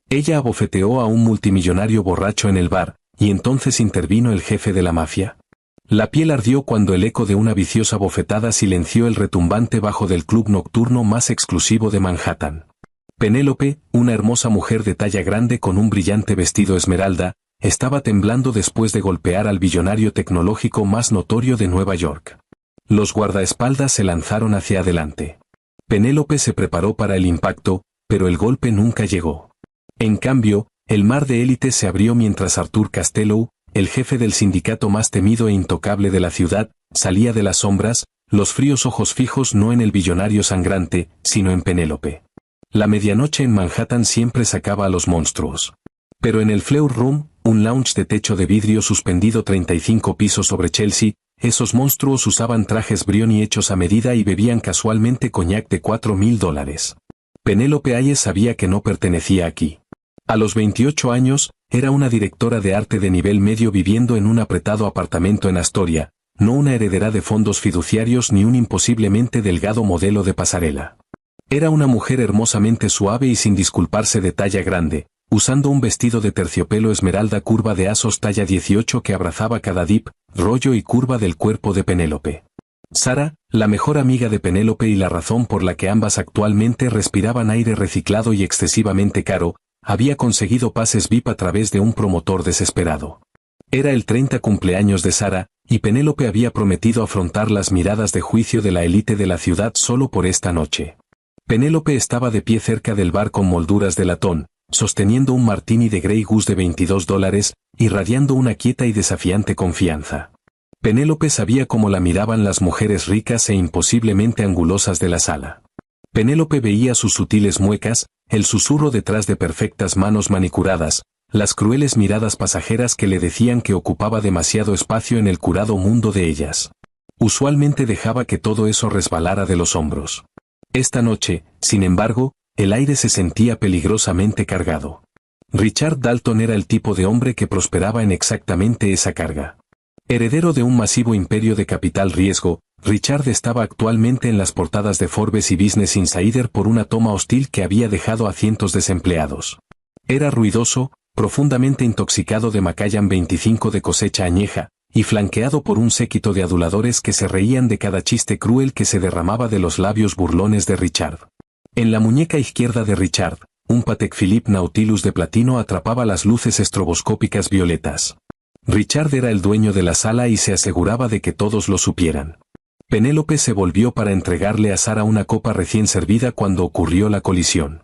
Ella abofeteó a un multimillonario borracho en el bar, y entonces intervino el jefe de la mafia. La piel ardió cuando el eco de una viciosa bofetada silenció el retumbante bajo del club nocturno más exclusivo de Manhattan. Penélope, una hermosa mujer de talla grande con un brillante vestido esmeralda, estaba temblando después de golpear al billonario tecnológico más notorio de Nueva York. Los guardaespaldas se lanzaron hacia adelante. Penélope se preparó para el impacto, pero el golpe nunca llegó. En cambio, el mar de élite se abrió mientras Arthur Costello, el jefe del sindicato más temido e intocable de la ciudad, salía de las sombras, los fríos ojos fijos no en el billonario sangrante, sino en Penélope. La medianoche en Manhattan siempre sacaba a los monstruos. Pero en el Fleur Room, un lounge de techo de vidrio suspendido 35 pisos sobre Chelsea, esos monstruos usaban trajes Brioni hechos a medida y bebían casualmente coñac de $4.000. Penélope Hayes sabía que no pertenecía aquí. A los 28 años, era una directora de arte de nivel medio viviendo en un apretado apartamento en Astoria, no una heredera de fondos fiduciarios ni un imposiblemente delgado modelo de pasarela. Era una mujer hermosamente suave y sin disculparse de talla grande, usando un vestido de terciopelo esmeralda curva de asos talla 18 que abrazaba cada dip, rollo y curva del cuerpo de Penélope. Sara, la mejor amiga de Penélope y la razón por la que ambas actualmente respiraban aire reciclado y excesivamente caro, había conseguido pases VIP a través de un promotor desesperado. Era el 30 cumpleaños de Sara, y Penélope había prometido afrontar las miradas de juicio de la élite de la ciudad solo por esta noche. Penélope estaba de pie cerca del bar con molduras de latón, sosteniendo un martini de Grey Goose de $22, irradiando una quieta y desafiante confianza. Penélope sabía cómo la miraban las mujeres ricas e imposiblemente angulosas de la sala. Penélope veía sus sutiles muecas, el susurro detrás de perfectas manos manicuradas, las crueles miradas pasajeras que le decían que ocupaba demasiado espacio en el curado mundo de ellas. Usualmente dejaba que todo eso resbalara de los hombros. Esta noche, sin embargo, el aire se sentía peligrosamente cargado. Richard Dalton era el tipo de hombre que prosperaba en exactamente esa carga. Heredero de un masivo imperio de capital riesgo, Richard estaba actualmente en las portadas de Forbes y Business Insider por una toma hostil que había dejado a cientos desempleados. Era ruidoso, profundamente intoxicado de Macallan 25 de cosecha añeja, y flanqueado por un séquito de aduladores que se reían de cada chiste cruel que se derramaba de los labios burlones de Richard. En la muñeca izquierda de Richard, un Patek Philippe Nautilus de platino atrapaba las luces estroboscópicas violetas. Richard era el dueño de la sala y se aseguraba de que todos lo supieran. Penélope se volvió para entregarle a Sara una copa recién servida cuando ocurrió la colisión.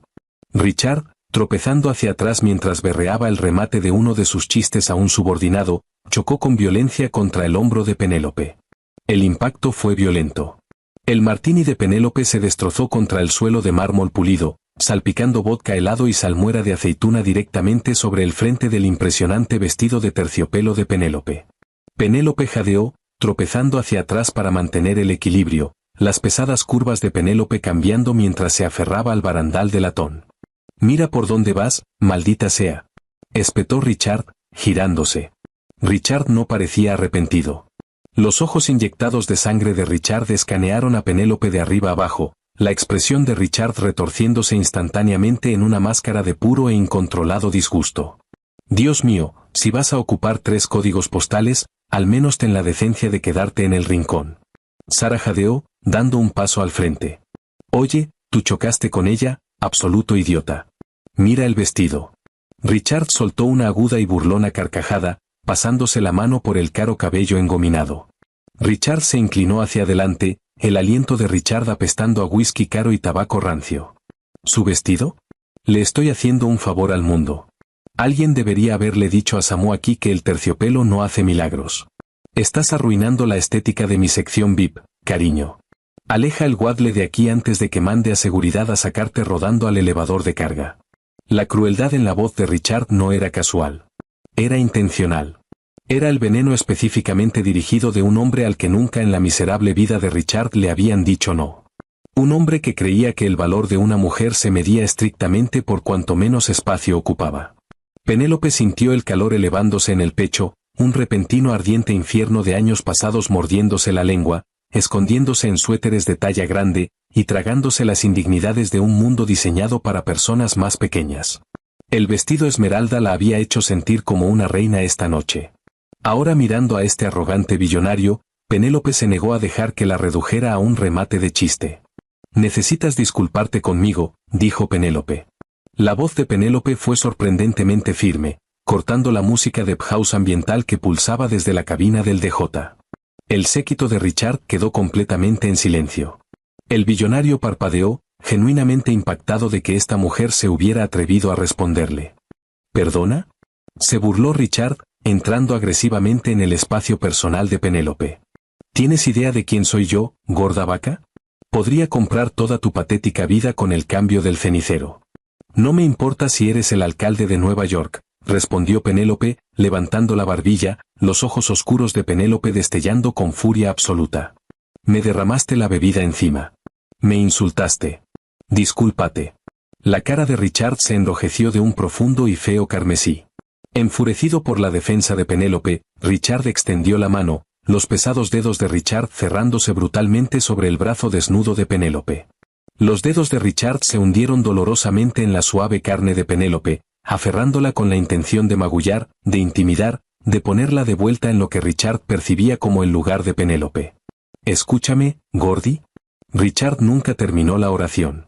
Richard, tropezando hacia atrás mientras berreaba el remate de uno de sus chistes a un subordinado, chocó con violencia contra el hombro de Penélope. El impacto fue violento. El martini de Penélope se destrozó contra el suelo de mármol pulido, salpicando vodka helado y salmuera de aceituna directamente sobre el frente del impresionante vestido de terciopelo de Penélope. Penélope jadeó, tropezando hacia atrás para mantener el equilibrio, las pesadas curvas de Penélope cambiando mientras se aferraba al barandal de latón. «Mira por dónde vas, maldita sea», espetó Richard, girándose. Richard no parecía arrepentido. Los ojos inyectados de sangre de Richard escanearon a Penélope de arriba abajo, la expresión de Richard retorciéndose instantáneamente en una máscara de puro e incontrolado disgusto. «Dios mío, si vas a ocupar 3 códigos postales, al menos ten la decencia de quedarte en el rincón». Sara jadeó, dando un paso al frente. «Oye, tú chocaste con ella, absoluto idiota. Mira el vestido». Richard soltó una aguda y burlona carcajada, pasándose la mano por el caro cabello engominado. Richard se inclinó hacia adelante, el aliento de Richard apestando a whisky caro y tabaco rancio. ¿Su vestido? Le estoy haciendo un favor al mundo. Alguien debería haberle dicho a Samu aquí que el terciopelo no hace milagros. Estás arruinando la estética de mi sección VIP, cariño. Aleja el Wadle de aquí antes de que mande a seguridad a sacarte rodando al elevador de carga. La crueldad en la voz de Richard no era casual. Era intencional. Era el veneno específicamente dirigido de un hombre al que nunca en la miserable vida de Richard le habían dicho no. Un hombre que creía que el valor de una mujer se medía estrictamente por cuanto menos espacio ocupaba. Penélope sintió el calor elevándose en el pecho, un repentino ardiente infierno de años pasados mordiéndose la lengua, escondiéndose en suéteres de talla grande, y tragándose las indignidades de un mundo diseñado para personas más pequeñas. El vestido esmeralda la había hecho sentir como una reina esta noche. Ahora mirando a este arrogante billonario, Penélope se negó a dejar que la redujera a un remate de chiste. «Necesitas disculparte conmigo», dijo Penélope. La voz de Penélope fue sorprendentemente firme, cortando la música de house ambiental que pulsaba desde la cabina del DJ. El séquito de Richard quedó completamente en silencio. El billonario parpadeó, genuinamente impactado de que esta mujer se hubiera atrevido a responderle. «¿Perdona?», se burló Richard, entrando agresivamente en el espacio personal de Penélope. «¿Tienes idea de quién soy yo, gorda vaca? Podría comprar toda tu patética vida con el cambio del cenicero». «No me importa si eres el alcalde de Nueva York», respondió Penélope, levantando la barbilla, los ojos oscuros de Penélope destellando con furia absoluta. «Me derramaste la bebida encima. Me insultaste. Discúlpate». La cara de Richard se enrojeció de un profundo y feo carmesí. Enfurecido por la defensa de Penélope, Richard extendió la mano, los pesados dedos de Richard cerrándose brutalmente sobre el brazo desnudo de Penélope. Los dedos de Richard se hundieron dolorosamente en la suave carne de Penélope, aferrándola con la intención de magullar, de intimidar, de ponerla de vuelta en lo que Richard percibía como el lugar de Penélope. «Escúchame, Gordy». Richard nunca terminó la oración.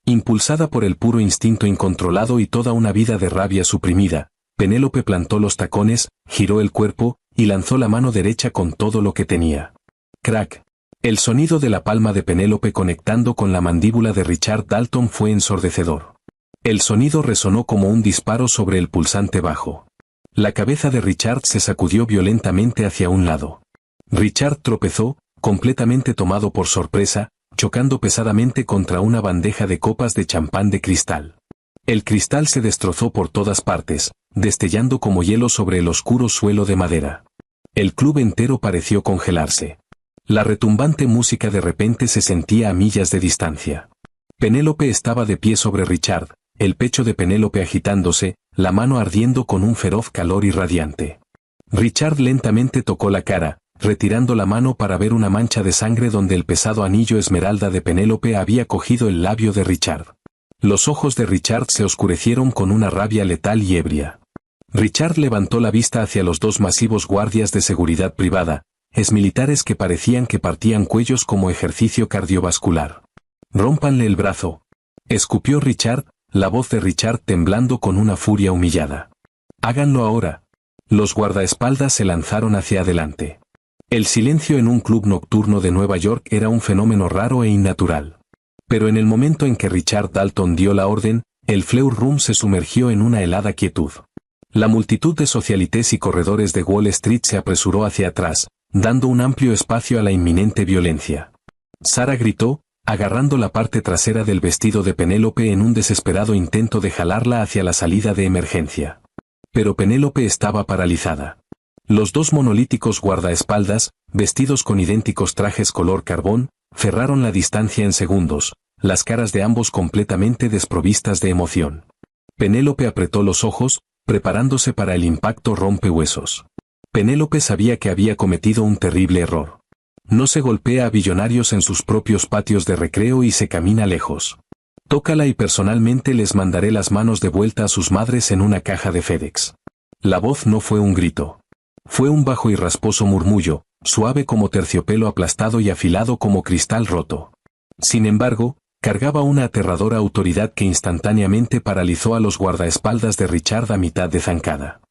Impulsada por el puro instinto incontrolado y toda una vida de rabia suprimida, Penélope plantó los tacones, giró el cuerpo, y lanzó la mano derecha con todo lo que tenía. Crack. El sonido de la palma de Penélope conectando con la mandíbula de Richard Dalton fue ensordecedor. El sonido resonó como un disparo sobre el pulsante bajo. La cabeza de Richard se sacudió violentamente hacia un lado. Richard tropezó, completamente tomado por sorpresa, chocando pesadamente contra una bandeja de copas de champán de cristal. El cristal se destrozó por todas partes, destellando como hielo sobre el oscuro suelo de madera. El club entero pareció congelarse. La retumbante música de repente se sentía a millas de distancia. Penélope estaba de pie sobre Richard, el pecho de Penélope agitándose, la mano ardiendo con un feroz calor irradiante. Richard lentamente tocó la cara, retirando la mano para ver una mancha de sangre donde el pesado anillo esmeralda de Penélope había cogido el labio de Richard. Los ojos de Richard se oscurecieron con una rabia letal y ebria. Richard levantó la vista hacia los dos masivos guardias de seguridad privada, exmilitares que parecían que partían cuellos como ejercicio cardiovascular. «Rómpanle el brazo», escupió Richard, la voz de Richard temblando con una furia humillada. «Háganlo ahora». Los guardaespaldas se lanzaron hacia adelante. El silencio en un club nocturno de Nueva York era un fenómeno raro e innatural. Pero en el momento en que Richard Dalton dio la orden, el Fleur Room se sumergió en una helada quietud. La multitud de socialites y corredores de Wall Street se apresuró hacia atrás, dando un amplio espacio a la inminente violencia. Sara gritó, agarrando la parte trasera del vestido de Penélope en un desesperado intento de jalarla hacia la salida de emergencia. Pero Penélope estaba paralizada. Los dos monolíticos guardaespaldas, vestidos con idénticos trajes color carbón, cerraron la distancia en segundos, las caras de ambos completamente desprovistas de emoción. Penélope apretó los ojos, preparándose para el impacto rompehuesos. Penélope sabía que había cometido un terrible error. No se golpea a billonarios en sus propios patios de recreo y se camina lejos. Tócala y personalmente les mandaré las manos de vuelta a sus madres en una caja de FedEx. La voz no fue un grito. Fue un bajo y rasposo murmullo, suave como terciopelo aplastado y afilado como cristal roto. Sin embargo, cargaba una aterradora autoridad que instantáneamente paralizó a los guardaespaldas de Richard a mitad de zancada.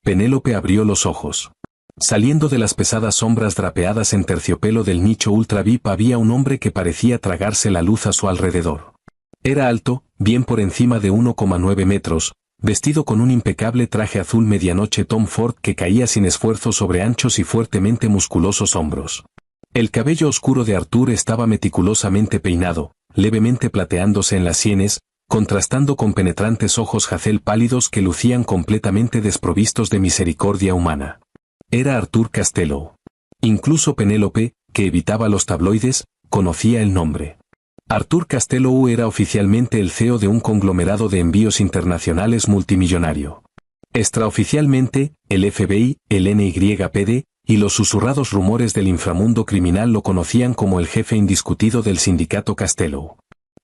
Penélope abrió los ojos. Saliendo de las pesadas sombras drapeadas en terciopelo del nicho ultra VIP había un hombre que parecía tragarse la luz a su alrededor. Era alto, bien por encima de 1,9 metros, vestido con un impecable traje azul medianoche Tom Ford que caía sin esfuerzo sobre anchos y fuertemente musculosos hombros. El cabello oscuro de Arthur estaba meticulosamente peinado, levemente plateándose en las sienes, contrastando con penetrantes ojos hazel pálidos que lucían completamente desprovistos de misericordia humana. Era Arthur Costello. Incluso Penélope, que evitaba los tabloides, conocía el nombre. Arthur Costello era oficialmente el CEO de un conglomerado de envíos internacionales multimillonario. Extraoficialmente, el FBI, el NYPD, y los susurrados rumores del inframundo criminal lo conocían como el jefe indiscutido del sindicato Costello.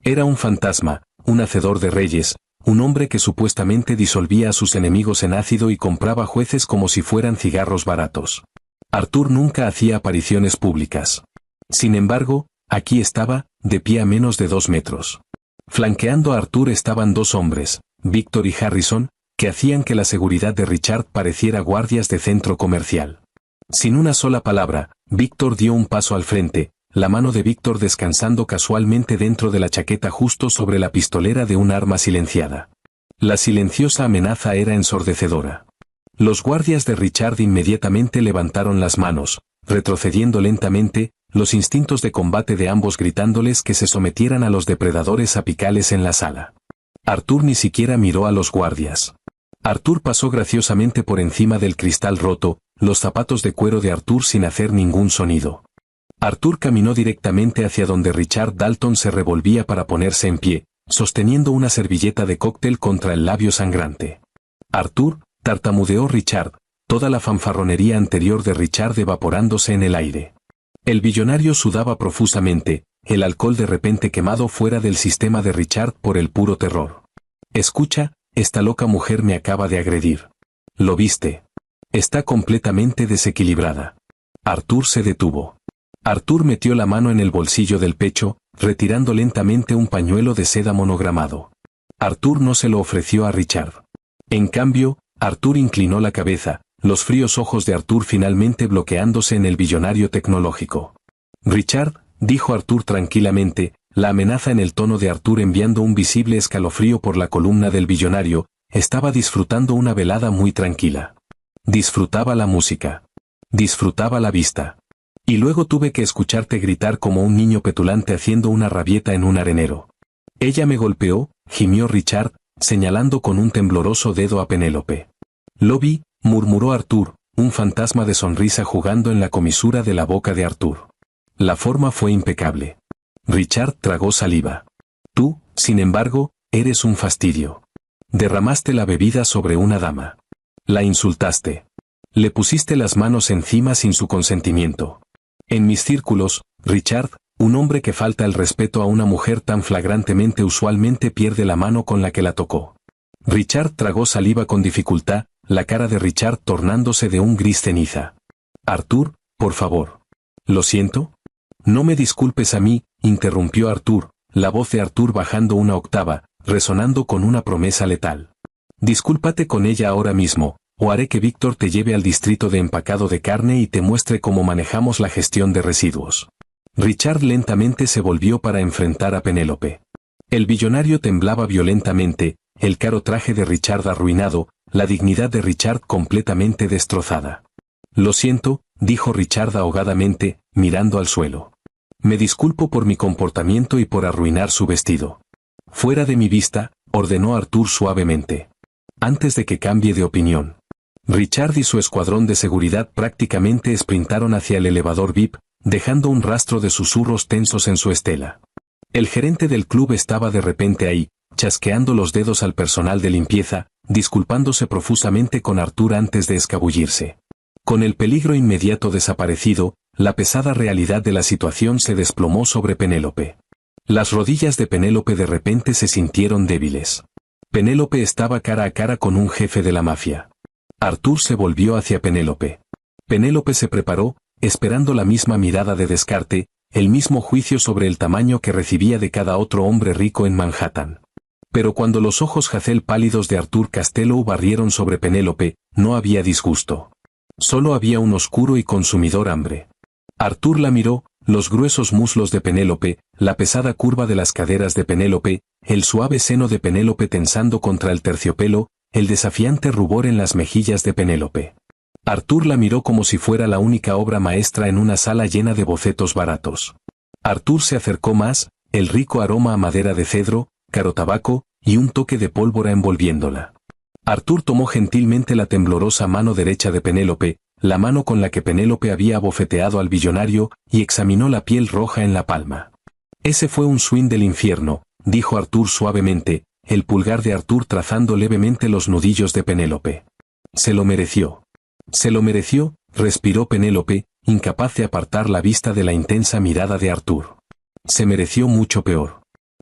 Era un fantasma, un hacedor de reyes, un hombre que supuestamente disolvía a sus enemigos en ácido y compraba jueces como si fueran cigarros baratos. Arthur nunca hacía apariciones públicas. Sin embargo, aquí estaba, de pie a menos de 2 metros. Flanqueando a Arthur estaban 2 hombres, Victor y Harrison, que hacían que la seguridad de Richard pareciera guardias de centro comercial. Sin una sola palabra, Victor dio un paso al frente, la mano de Victor descansando casualmente dentro de la chaqueta justo sobre la pistolera de un arma silenciada. La silenciosa amenaza era ensordecedora. Los guardias de Richard inmediatamente levantaron las manos, retrocediendo lentamente, los instintos de combate de ambos gritándoles que se sometieran a los depredadores apicales en la sala. Arthur ni siquiera miró a los guardias. Arthur pasó graciosamente por encima del cristal roto, los zapatos de cuero de Arthur sin hacer ningún sonido. Arthur caminó directamente hacia donde Richard Dalton se revolvía para ponerse en pie, sosteniendo una servilleta de cóctel contra el labio sangrante. Arthur, tartamudeó Richard, toda la fanfarronería anterior de Richard evaporándose en el aire. El billonario sudaba profusamente, el alcohol de repente quemado fuera del sistema de Richard por el puro terror. Escucha, esta loca mujer me acaba de agredir. ¿Lo viste? Está completamente desequilibrada. Arthur se detuvo. Arthur metió la mano en el bolsillo del pecho, retirando lentamente un pañuelo de seda monogramado. Arthur no se lo ofreció a Richard. En cambio, Arthur inclinó la cabeza, los fríos ojos de Arthur finalmente bloqueándose en el billonario tecnológico. Richard, dijo Arthur tranquilamente, la amenaza en el tono de Arthur enviando un visible escalofrío por la columna del billonario, estaba disfrutando una velada muy tranquila. Disfrutaba la música. Disfrutaba la vista. Y luego tuve que escucharte gritar como un niño petulante haciendo una rabieta en un arenero. Ella me golpeó, gimió Richard, señalando con un tembloroso dedo a Penélope. Lo vi, murmuró Arthur, un fantasma de sonrisa jugando en la comisura de la boca de Arthur. La forma fue impecable. Richard tragó saliva. Tú, sin embargo, eres un fastidio. Derramaste la bebida sobre una dama. La insultaste. Le pusiste las manos encima sin su consentimiento. En mis círculos, Richard, un hombre que falta el respeto a una mujer tan flagrantemente usualmente pierde la mano con la que la tocó. Richard tragó saliva con dificultad, la cara de Richard tornándose de un gris ceniza. Arthur, por favor. ¿Lo siento? No me disculpes a mí, interrumpió Arthur, la voz de Arthur bajando una octava, resonando con una promesa letal. Discúlpate con ella ahora mismo, o haré que Víctor te lleve al distrito de empacado de carne y te muestre cómo manejamos la gestión de residuos. Richard lentamente se volvió para enfrentar a Penélope. El billonario temblaba violentamente, el caro traje de Richard arruinado, la dignidad de Richard completamente destrozada. Lo siento, dijo Richard ahogadamente, mirando al suelo. Me disculpo por mi comportamiento y por arruinar su vestido. Fuera de mi vista, ordenó Arthur suavemente. Antes de que cambie de opinión. Richard y su escuadrón de seguridad prácticamente sprintaron hacia el elevador VIP, dejando un rastro de susurros tensos en su estela. El gerente del club estaba de repente ahí, chasqueando los dedos al personal de limpieza, disculpándose profusamente con Arthur antes de escabullirse. Con el peligro inmediato desaparecido, la pesada realidad de la situación se desplomó sobre Penélope. Las rodillas de Penélope de repente se sintieron débiles. Penélope estaba cara a cara con un jefe de la mafia. Arthur se volvió hacia Penélope. Penélope se preparó, esperando la misma mirada de descarte, el mismo juicio sobre el tamaño que recibía de cada otro hombre rico en Manhattan. Pero cuando los ojos jacel pálidos de Arthur Costello barrieron sobre Penélope, no había disgusto. Solo había un oscuro y consumidor hambre. Arthur la miró, los gruesos muslos de Penélope, la pesada curva de las caderas de Penélope, el suave seno de Penélope tensando contra el terciopelo, el desafiante rubor en las mejillas de Penélope. Arthur la miró como si fuera la única obra maestra en una sala llena de bocetos baratos. Arthur se acercó más, el rico aroma a madera de cedro, caro tabaco, y un toque de pólvora envolviéndola. Arthur tomó gentilmente la temblorosa mano derecha de Penélope, la mano con la que Penélope había abofeteado al billonario, y examinó la piel roja en la palma. Ese fue un swing del infierno, dijo Arthur suavemente, el pulgar de Arthur trazando levemente los nudillos de Penélope. Se lo mereció. Se lo mereció, respiró Penélope, incapaz de apartar la vista de la intensa mirada de Arthur. Se mereció mucho peor.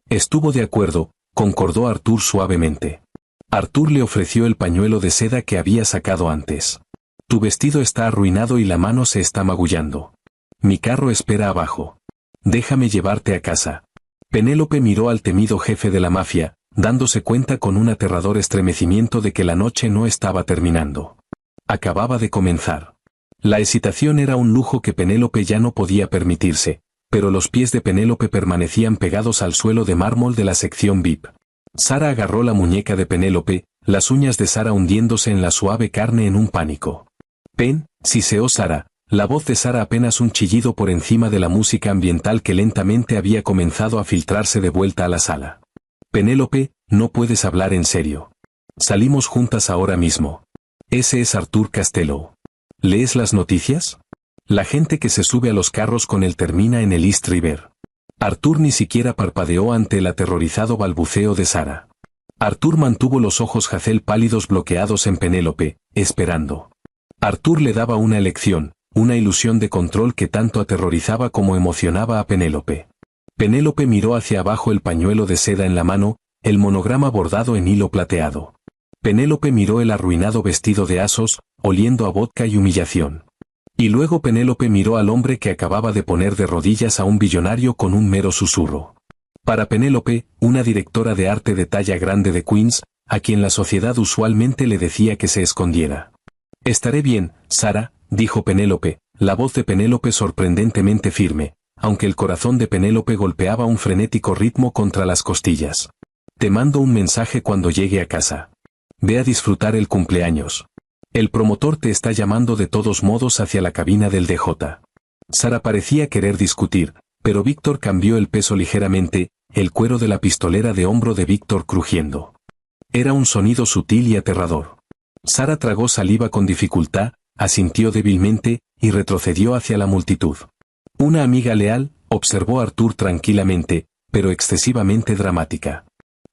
Estuvo de acuerdo, concordó Arthur suavemente. Arthur le ofreció el pañuelo de seda que había sacado antes. Tu vestido está arruinado y la mano se está magullando. Mi carro espera abajo. Déjame llevarte a casa. Penélope miró al temido jefe de la mafia, dándose cuenta con un aterrador estremecimiento de que la noche no estaba terminando. Acababa de comenzar. La excitación era un lujo que Penélope ya no podía permitirse, pero los pies de Penélope permanecían pegados al suelo de mármol de la sección VIP. Sara agarró la muñeca de Penélope, las uñas de Sara hundiéndose en la suave carne en un pánico. Siseó Sara, la voz de Sara apenas un chillido por encima de la música ambiental que lentamente había comenzado a filtrarse de vuelta a la sala. Penélope, no puedes hablar en serio. Salimos juntas ahora mismo. Ese es Arthur Costello. ¿Lees las noticias? La gente que se sube a los carros con él termina en el East River. Arthur ni siquiera parpadeó ante el aterrorizado balbuceo de Sara. Arthur mantuvo los ojos jacel pálidos bloqueados en Penélope, esperando. Arthur le daba una elección, una ilusión de control que tanto aterrorizaba como emocionaba a Penélope. Penélope miró hacia abajo el pañuelo de seda en la mano, el monograma bordado en hilo plateado. Penélope miró el arruinado vestido de Asos, oliendo a vodka y humillación. Y luego Penélope miró al hombre que acababa de poner de rodillas a un billonario con un mero susurro. Para Penélope, una directora de arte de talla grande de Queens, a quien la sociedad usualmente le decía que se escondiera. Estaré bien, Sara, dijo Penélope, la voz de Penélope sorprendentemente firme, aunque el corazón de Penélope golpeaba un frenético ritmo contra las costillas. Te mando un mensaje cuando llegue a casa. Ve a disfrutar el cumpleaños. El promotor te está llamando de todos modos hacia la cabina del DJ. Sara parecía querer discutir, pero Víctor cambió el peso ligeramente, el cuero de la pistolera de hombro de Víctor crujiendo. Era un sonido sutil y aterrador. Sara tragó saliva con dificultad, asintió débilmente, y retrocedió hacia la multitud. Una amiga leal, observó Arthur tranquilamente, pero excesivamente dramática.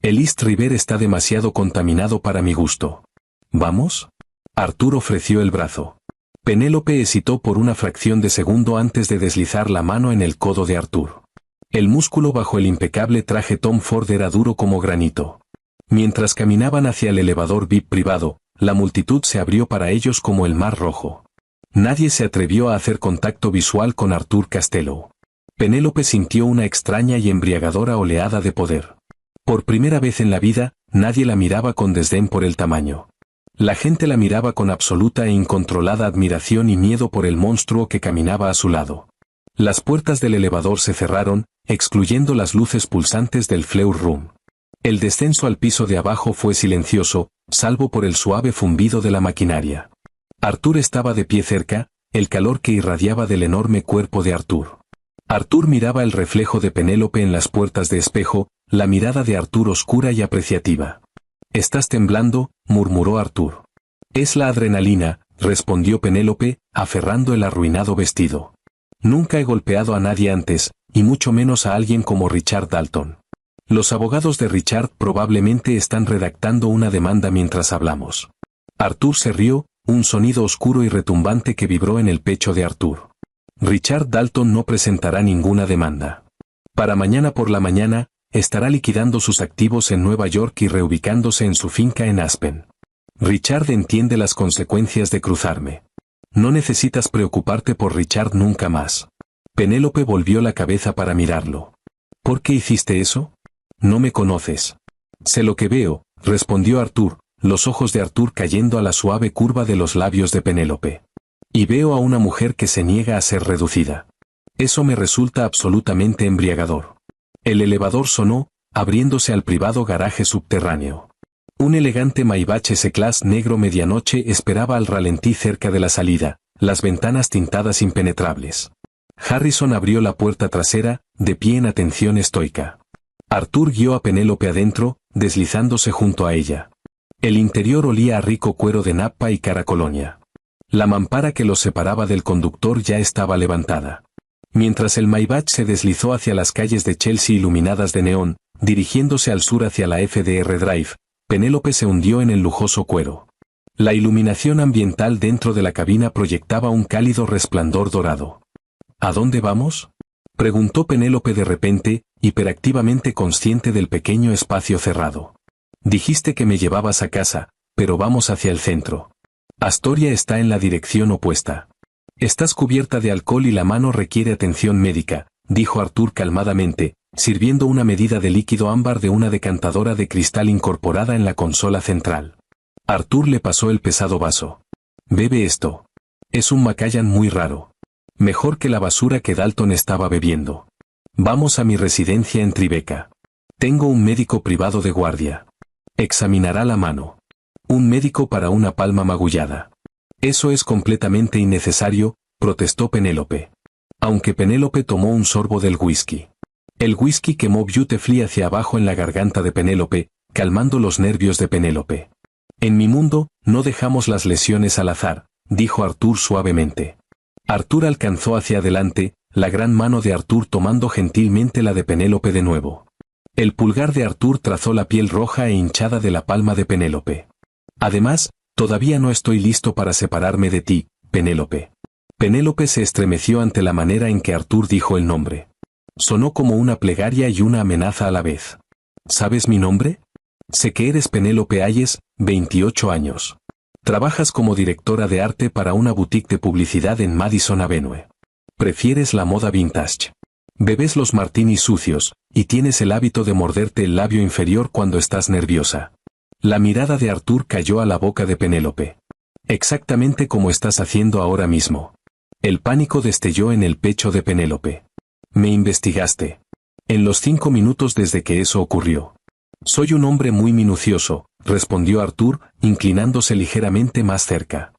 El East River está demasiado contaminado para mi gusto. ¿Vamos? Arthur ofreció el brazo. Penélope hesitó por una fracción de segundo antes de deslizar la mano en el codo de Arthur. El músculo bajo el impecable traje Tom Ford era duro como granito. Mientras caminaban hacia el elevador VIP privado, la multitud se abrió para ellos como el mar rojo. Nadie se atrevió a hacer contacto visual con Arthur Costello. Penélope sintió una extraña y embriagadora oleada de poder. Por primera vez en la vida, nadie la miraba con desdén por el tamaño. La gente la miraba con absoluta e incontrolada admiración y miedo por el monstruo que caminaba a su lado. Las puertas del elevador se cerraron, excluyendo las luces pulsantes del Fleur Room. El descenso al piso de abajo fue silencioso, salvo por el suave zumbido de la maquinaria. Arthur estaba de pie cerca, el calor que irradiaba del enorme cuerpo de Arthur. Arthur miraba el reflejo de Penélope en las puertas de espejo, la mirada de Arthur oscura y apreciativa. «Estás temblando», murmuró Arthur. «Es la adrenalina», respondió Penélope, aferrando el arruinado vestido. «Nunca he golpeado a nadie antes, y mucho menos a alguien como Richard Dalton. Los abogados de Richard probablemente están redactando una demanda mientras hablamos». Arthur se rió, un sonido oscuro y retumbante que vibró en el pecho de Arthur. Richard Dalton no presentará ninguna demanda. Para mañana por la mañana, estará liquidando sus activos en Nueva York y reubicándose en su finca en Aspen. Richard entiende las consecuencias de cruzarme. No necesitas preocuparte por Richard nunca más. Penélope volvió la cabeza para mirarlo. ¿Por qué hiciste eso? No me conoces. Sé lo que veo, respondió Arthur, los ojos de Arthur cayendo a la suave curva de los labios de Penélope. Y veo a una mujer que se niega a ser reducida. Eso me resulta absolutamente embriagador. El elevador sonó, abriéndose al privado garaje subterráneo. Un elegante Maybach S-Class negro medianoche esperaba al ralentí cerca de la salida, las ventanas tintadas impenetrables. Harrison abrió la puerta trasera, de pie en atención estoica. Arthur guió a Penélope adentro, deslizándose junto a ella. El interior olía a rico cuero de napa y caracolonia. La mampara que los separaba del conductor ya estaba levantada. Mientras el Maybach se deslizó hacia las calles de Chelsea iluminadas de neón, dirigiéndose al sur hacia la FDR Drive, Penélope se hundió en el lujoso cuero. La iluminación ambiental dentro de la cabina proyectaba un cálido resplandor dorado. ¿A dónde vamos?, preguntó Penélope de repente, hiperactivamente consciente del pequeño espacio cerrado. Dijiste que me llevabas a casa, pero vamos hacia el centro. Astoria está en la dirección opuesta. Estás cubierta de alcohol y la mano requiere atención médica, dijo Arthur calmadamente, sirviendo una medida de líquido ámbar de una decantadora de cristal incorporada en la consola central. Arthur le pasó el pesado vaso. Bebe esto. Es un Macallan muy raro. Mejor que la basura que Dalton estaba bebiendo. Vamos a mi residencia en Tribeca. Tengo un médico privado de guardia. Examinará la mano. Un médico para una palma magullada. Eso es completamente innecesario, protestó Penélope. Aunque Penélope tomó un sorbo del whisky. El whisky quemó Beautifully hacia abajo en la garganta de Penélope, calmando los nervios de Penélope. En mi mundo, no dejamos las lesiones al azar, dijo Arthur suavemente. Arthur alcanzó hacia adelante, la gran mano de Arthur tomando gentilmente la de Penélope de nuevo. El pulgar de Arthur trazó la piel roja e hinchada de la palma de Penélope. Además, todavía no estoy listo para separarme de ti, Penélope. Penélope se estremeció ante la manera en que Arthur dijo el nombre. Sonó como una plegaria y una amenaza a la vez. ¿Sabes mi nombre? Sé que eres Penélope Hayes, 28 años. Trabajas como directora de arte para una boutique de publicidad en Madison Avenue. Prefieres la moda vintage. Bebes los martinis sucios, y tienes el hábito de morderte el labio inferior cuando estás nerviosa. La mirada de Arthur cayó a la boca de Penélope. Exactamente como estás haciendo ahora mismo. El pánico destelló en el pecho de Penélope. Me investigaste. En los 5 minutos desde que eso ocurrió. Soy un hombre muy minucioso, respondió Arthur, inclinándose ligeramente más cerca.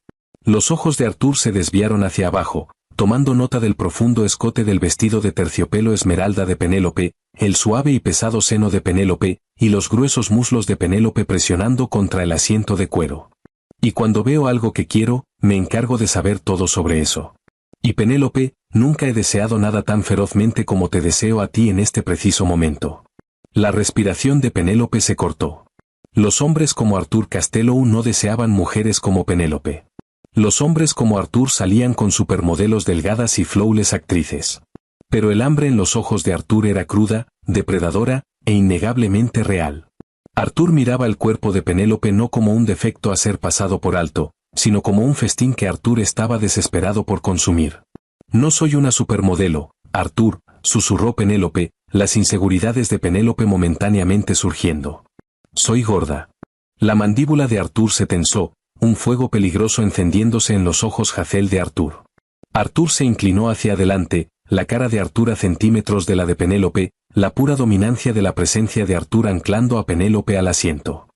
Los ojos de Arthur se desviaron hacia abajo, tomando nota del profundo escote del vestido de terciopelo esmeralda de Penélope, el suave y pesado seno de Penélope, y los gruesos muslos de Penélope presionando contra el asiento de cuero. Y cuando veo algo que quiero, me encargo de saber todo sobre eso. Y Penélope, nunca he deseado nada tan ferozmente como te deseo a ti en este preciso momento. La respiración de Penélope se cortó. Los hombres como Arthur Costello no deseaban mujeres como Penélope. Los hombres como Arthur salían con supermodelos delgadas y flawless actrices. Pero el hambre en los ojos de Arthur era cruda, depredadora, e innegablemente real. Arthur miraba el cuerpo de Penélope no como un defecto a ser pasado por alto, sino como un festín que Arthur estaba desesperado por consumir. No soy una supermodelo, Arthur, susurró Penélope, las inseguridades de Penélope momentáneamente surgiendo. Soy gorda. La mandíbula de Arthur se tensó, un fuego peligroso encendiéndose en los ojos Hazel de Arthur. Arthur se inclinó hacia adelante, la cara de Arthur a centímetros de la de Penélope, la pura dominancia de la presencia de Arthur anclando a Penélope al asiento.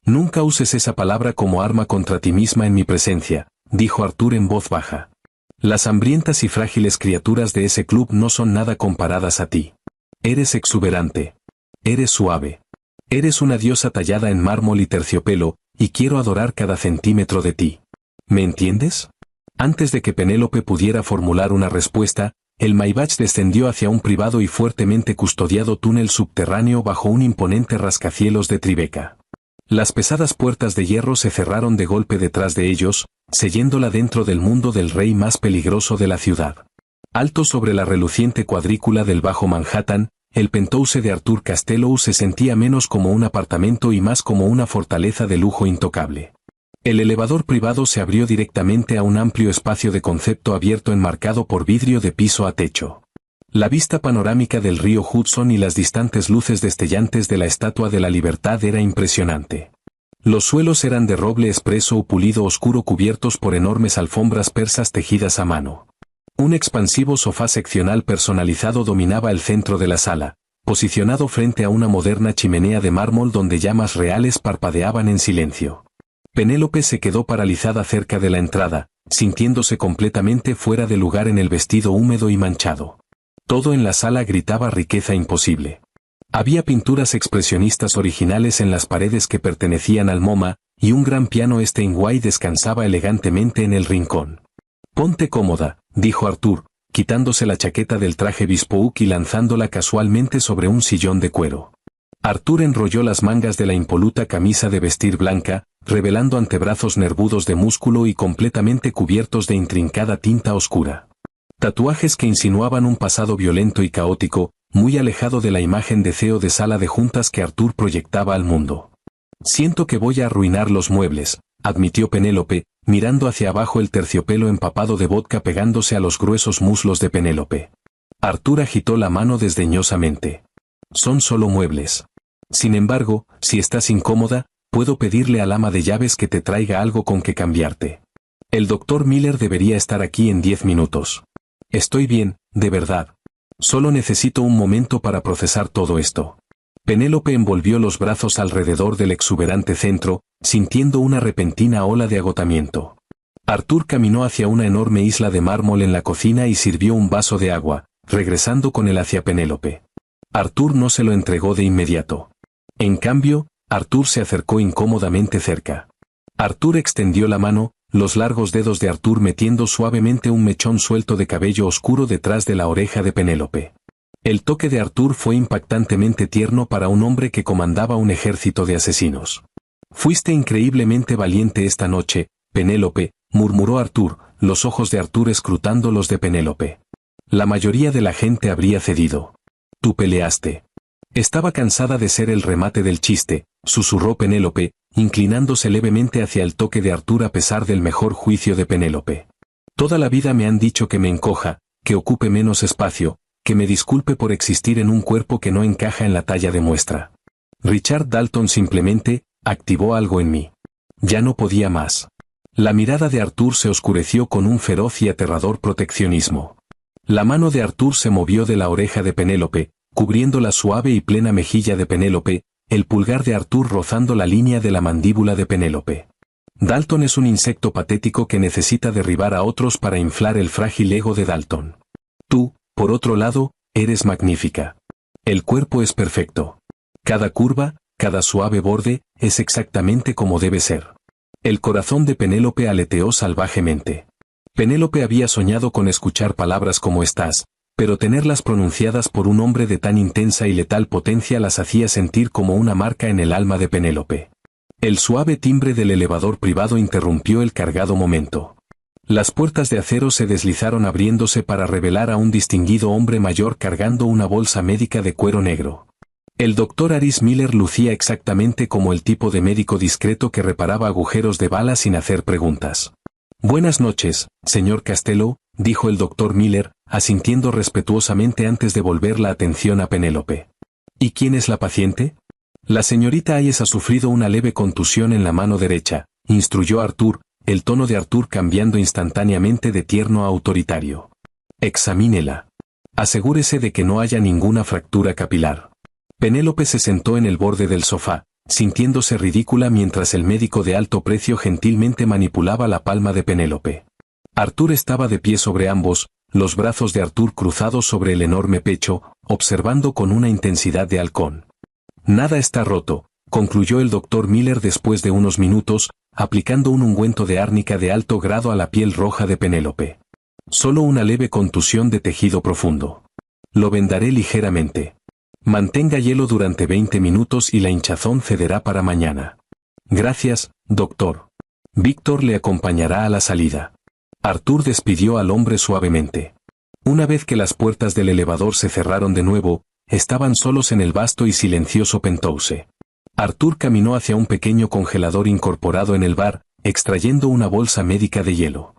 Nunca uses esa palabra como arma contra ti misma en mi presencia, dijo Arthur en voz baja. Las hambrientas y frágiles criaturas de ese club no son nada comparadas a ti. Eres exuberante. Eres suave. Eres una diosa tallada en mármol y terciopelo, y quiero adorar cada centímetro de ti. ¿Me entiendes? Antes de que Penélope pudiera formular una respuesta, el Maybach descendió hacia un privado y fuertemente custodiado túnel subterráneo bajo un imponente rascacielos de Tribeca. Las pesadas puertas de hierro se cerraron de golpe detrás de ellos, sellándola dentro del mundo del rey más peligroso de la ciudad. Alto sobre la reluciente cuadrícula del Bajo Manhattan, el penthouse de Arthur Costello se sentía menos como un apartamento y más como una fortaleza de lujo intocable. El elevador privado se abrió directamente a un amplio espacio de concepto abierto enmarcado por vidrio de piso a techo. La vista panorámica del río Hudson y las distantes luces destellantes de la Estatua de la Libertad era impresionante. Los suelos eran de roble espresso o pulido oscuro cubiertos por enormes alfombras persas tejidas a mano. Un expansivo sofá seccional personalizado dominaba el centro de la sala, posicionado frente a una moderna chimenea de mármol donde llamas reales parpadeaban en silencio. Penélope se quedó paralizada cerca de la entrada, sintiéndose completamente fuera de lugar en el vestido húmedo y manchado. Todo en la sala gritaba riqueza imposible. Había pinturas expresionistas originales en las paredes que pertenecían al MoMA, y un gran piano Steinway descansaba elegantemente en el rincón. «Ponte cómoda», dijo Arthur, quitándose la chaqueta del traje bespoke y lanzándola casualmente sobre un sillón de cuero. Arthur enrolló las mangas de la impoluta camisa de vestir blanca, revelando antebrazos nervudos de músculo y completamente cubiertos de intrincada tinta oscura. Tatuajes que insinuaban un pasado violento y caótico, muy alejado de la imagen de CEO de sala de juntas que Arthur proyectaba al mundo. Siento que voy a arruinar los muebles, admitió Penélope, mirando hacia abajo el terciopelo empapado de vodka pegándose a los gruesos muslos de Penélope. Arthur agitó la mano desdeñosamente. Son solo muebles. Sin embargo, si estás incómoda, puedo pedirle al ama de llaves que te traiga algo con que cambiarte. El doctor Miller debería estar aquí en 10 minutos. Estoy bien, de verdad. Solo necesito un momento para procesar todo esto. Penélope envolvió los brazos alrededor del exuberante centro, sintiendo una repentina ola de agotamiento. Arthur caminó hacia una enorme isla de mármol en la cocina y sirvió un vaso de agua, regresando con él hacia Penélope. Arthur no se lo entregó de inmediato. En cambio, Arthur se acercó incómodamente cerca. Arthur extendió la mano, los largos dedos de Arthur metiendo suavemente un mechón suelto de cabello oscuro detrás de la oreja de Penélope. El toque de Arthur fue impactantemente tierno para un hombre que comandaba un ejército de asesinos. Fuiste increíblemente valiente esta noche, Penélope, murmuró Arthur, los ojos de Arthur escrutando los de Penélope. La mayoría de la gente habría cedido. Tú peleaste. Estaba cansada de ser el remate del chiste, susurró Penélope, inclinándose levemente hacia el toque de Arthur a pesar del mejor juicio de Penélope. Toda la vida me han dicho que me encoja, que ocupe menos espacio, que me disculpe por existir en un cuerpo que no encaja en la talla de muestra. Richard Dalton simplemente activó algo en mí. Ya no podía más. La mirada de Arthur se oscureció con un feroz y aterrador proteccionismo. La mano de Arthur se movió de la oreja de Penélope, cubriendo la suave y plena mejilla de Penélope, el pulgar de Arthur rozando la línea de la mandíbula de Penélope. Dalton es un insecto patético que necesita derribar a otros para inflar el frágil ego de Dalton. Tú, por otro lado, eres magnífica. El cuerpo es perfecto. Cada curva, cada suave borde, es exactamente como debe ser. El corazón de Penélope aleteó salvajemente. Penélope había soñado con escuchar palabras como estás, pero tenerlas pronunciadas por un hombre de tan intensa y letal potencia las hacía sentir como una marca en el alma de Penélope. El suave timbre del elevador privado interrumpió el cargado momento. Las puertas de acero se deslizaron abriéndose para revelar a un distinguido hombre mayor cargando una bolsa médica de cuero negro. El doctor Aris Miller lucía exactamente como el tipo de médico discreto que reparaba agujeros de bala sin hacer preguntas. Buenas noches, señor Costello, dijo el doctor Miller, asintiendo respetuosamente antes de volver la atención a Penélope. ¿Y quién es la paciente? La señorita Hayes ha sufrido una leve contusión en la mano derecha, instruyó Arthur, el tono de Arthur cambiando instantáneamente de tierno a autoritario. Examínela. Asegúrese de que no haya ninguna fractura capilar. Penélope se sentó en el borde del sofá, sintiéndose ridícula mientras el médico de alto precio gentilmente manipulaba la palma de Penélope. Arthur estaba de pie sobre ambos, los brazos de Arthur cruzados sobre el enorme pecho, observando con una intensidad de halcón. Nada está roto, concluyó el doctor Miller después de unos minutos, aplicando un ungüento de árnica de alto grado a la piel roja de Penélope. Solo una leve contusión de tejido profundo. Lo vendaré ligeramente. Mantenga hielo durante 20 minutos y la hinchazón cederá para mañana. Gracias, doctor. Víctor le acompañará a la salida. Arthur despidió al hombre suavemente. Una vez que las puertas del elevador se cerraron de nuevo, estaban solos en el vasto y silencioso penthouse. Arthur caminó hacia un pequeño congelador incorporado en el bar, extrayendo una bolsa médica de hielo.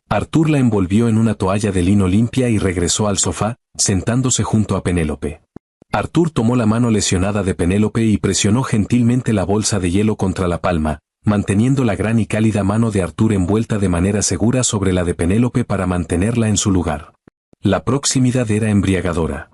Arthur la envolvió en una toalla de lino limpia y regresó al sofá, sentándose junto a Penélope. Arthur tomó la mano lesionada de Penélope y presionó gentilmente la bolsa de hielo contra la palma, manteniendo la gran y cálida mano de Arthur envuelta de manera segura sobre la de Penélope para mantenerla en su lugar. La proximidad era embriagadora.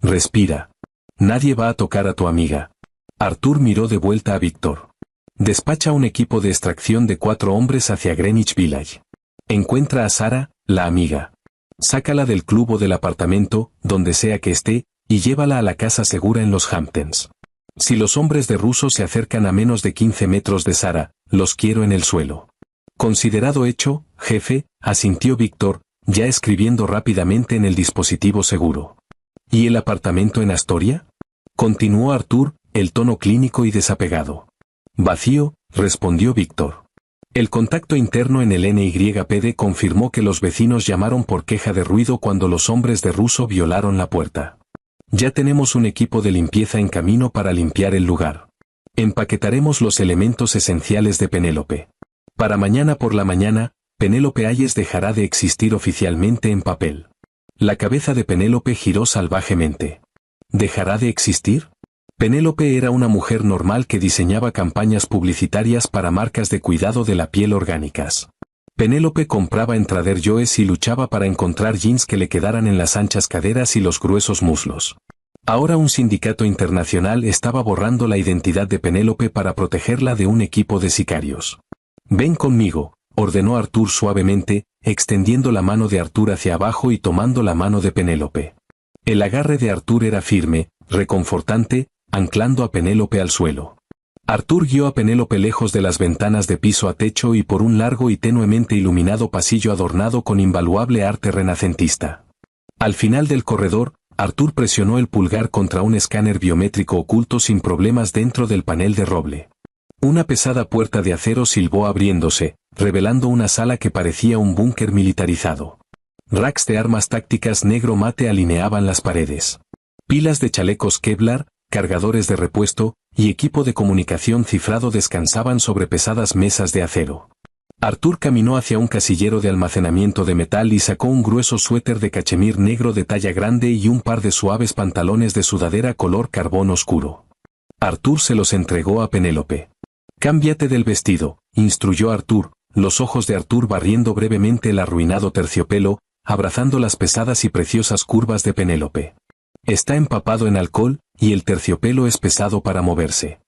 Respira. Nadie va a tocar a tu amiga. Arthur miró de vuelta a Víctor. Despacha un equipo de extracción de 4 hombres hacia Greenwich Village. Encuentra a Sara, la amiga. Sácala del club o del apartamento, donde sea que esté, y llévala a la casa segura en los Hamptons. Si los hombres de Russo se acercan a menos de 15 metros de Sara, los quiero en el suelo. Considerado hecho, jefe, asintió Víctor, ya escribiendo rápidamente en el dispositivo seguro. ¿Y el apartamento en Astoria? Continuó Arthur, el tono clínico y desapegado. Vacío, respondió Víctor. El contacto interno en el NYPD confirmó que los vecinos llamaron por queja de ruido cuando los hombres de Russo violaron la puerta. Ya tenemos un equipo de limpieza en camino para limpiar el lugar. Empaquetaremos los elementos esenciales de Penélope. Para mañana por la mañana, Penélope Hayes dejará de existir oficialmente en papel. La cabeza de Penélope giró salvajemente. ¿Dejará de existir? Penélope era una mujer normal que diseñaba campañas publicitarias para marcas de cuidado de la piel orgánicas. Penélope compraba en Trader Joe's y luchaba para encontrar jeans que le quedaran en las anchas caderas y los gruesos muslos. Ahora un sindicato internacional estaba borrando la identidad de Penélope para protegerla de un equipo de sicarios. «Ven conmigo», ordenó Arthur suavemente, extendiendo la mano de Arthur hacia abajo y tomando la mano de Penélope. El agarre de Arthur era firme, reconfortante, anclando a Penélope al suelo. Arthur guió a Penélope lejos de las ventanas de piso a techo y por un largo y tenuemente iluminado pasillo adornado con invaluable arte renacentista. Al final del corredor, Arthur presionó el pulgar contra un escáner biométrico oculto sin problemas dentro del panel de roble. Una pesada puerta de acero silbó abriéndose, revelando una sala que parecía un búnker militarizado. Racks de armas tácticas negro mate alineaban las paredes. Pilas de chalecos Kevlar, cargadores de repuesto, y equipo de comunicación cifrado descansaban sobre pesadas mesas de acero. Arthur caminó hacia un casillero de almacenamiento de metal y sacó un grueso suéter de cachemir negro de talla grande y un par de suaves pantalones de sudadera color carbón oscuro. Arthur se los entregó a Penélope. «Cámbiate del vestido», instruyó Arthur, los ojos de Arthur barriendo brevemente el arruinado terciopelo, abrazando las pesadas y preciosas curvas de Penélope. «Está empapado en alcohol, y el terciopelo es pesado para moverse.